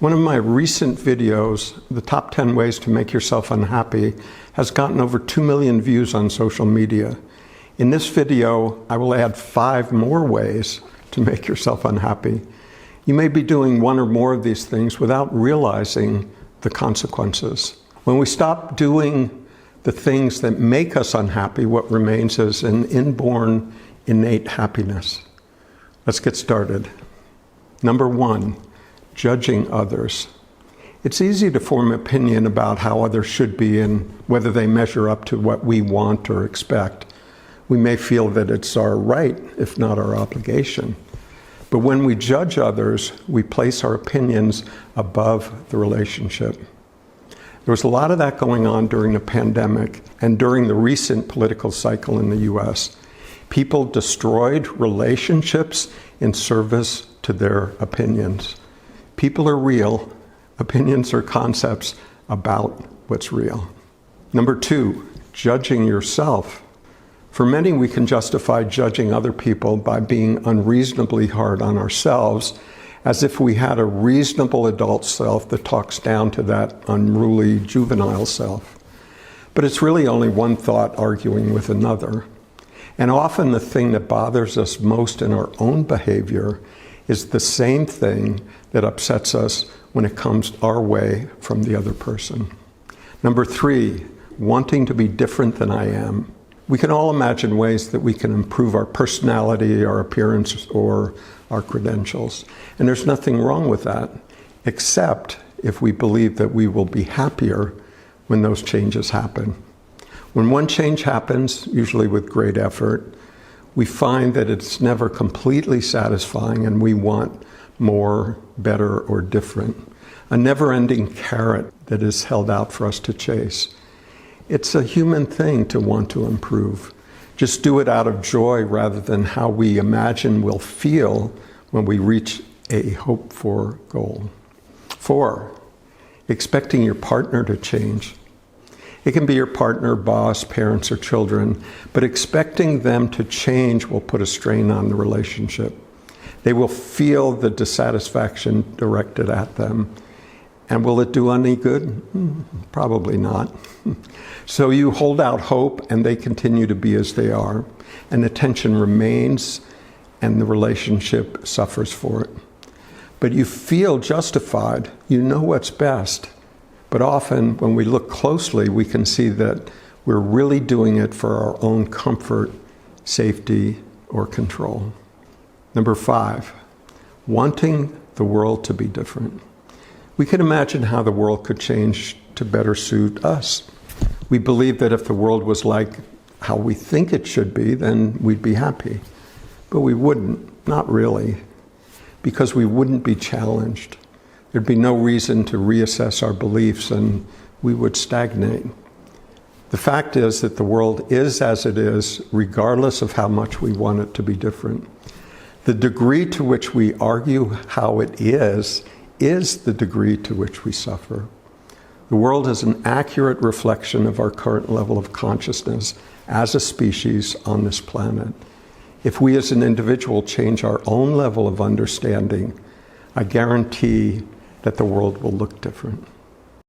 One of my recent videos, the top 10 ways to make yourself unhappy, has gotten over 2 million views on social media. In this video, I will add 5 more ways to make yourself unhappy. You may be doing one or more of these things without realizing the consequences. When we stop doing the things that make us unhappy, what remains is an inborn, innate happiness. Let's get started. Number 1. Judging others. It's easy to form an opinion about how others should be and whether they measure up to what we want or expect. We may feel that it's our right, if not our obligation. But when we judge others, we place our opinions above the relationship. There was a lot of that going on during the pandemic and during the recent political cycle in the US. People destroyed relationships in service to their opinions. People are real. Opinions are concepts about what's real. Number 2, judging yourself. For many, we can justify judging other people by being unreasonably hard on ourselves, as if we had a reasonable adult self that talks down to that unruly juvenile self. But it's really only one thought arguing with another. And often the thing that bothers us most in our own behavior is the same thing that upsets us when it comes our way from the other person. Number 3, wanting to be different than I am. We can all imagine ways that we can improve our personality, our appearance, or our credentials. And there's nothing wrong with that, except if we believe that we will be happier when those changes happen. When one change happens, usually with great effort, we find that it's never completely satisfying and we want more, better, or different. A never-ending carrot that is held out for us to chase. It's a human thing to want to improve. Just do it out of joy rather than how we imagine we'll feel when we reach a hoped-for goal. 4, expecting your partner to change. It can be your partner, boss, parents, or children, but expecting them to change will put a strain on the relationship. They will feel the dissatisfaction directed at them. And will it do any good? Probably not. So you hold out hope and they continue to be as they are. And the tension remains and the relationship suffers for it. But you feel justified. You know what's best. But often when we look closely, we can see that we're really doing it for our own comfort, safety, or control. Number 5, wanting the world to be different. We can imagine how the world could change to better suit us. We believe that if the world was like how we think it should be, then we'd be happy. But we wouldn't, not really, because we wouldn't be challenged. There'd be no reason to reassess our beliefs and we would stagnate. The fact is that the world is as it is, regardless of how much we want it to be different. The degree to which we argue how it is the degree to which we suffer. The world is an accurate reflection of our current level of consciousness as a species on this planet. If we as an individual change our own level of understanding, I guarantee that the world will look different.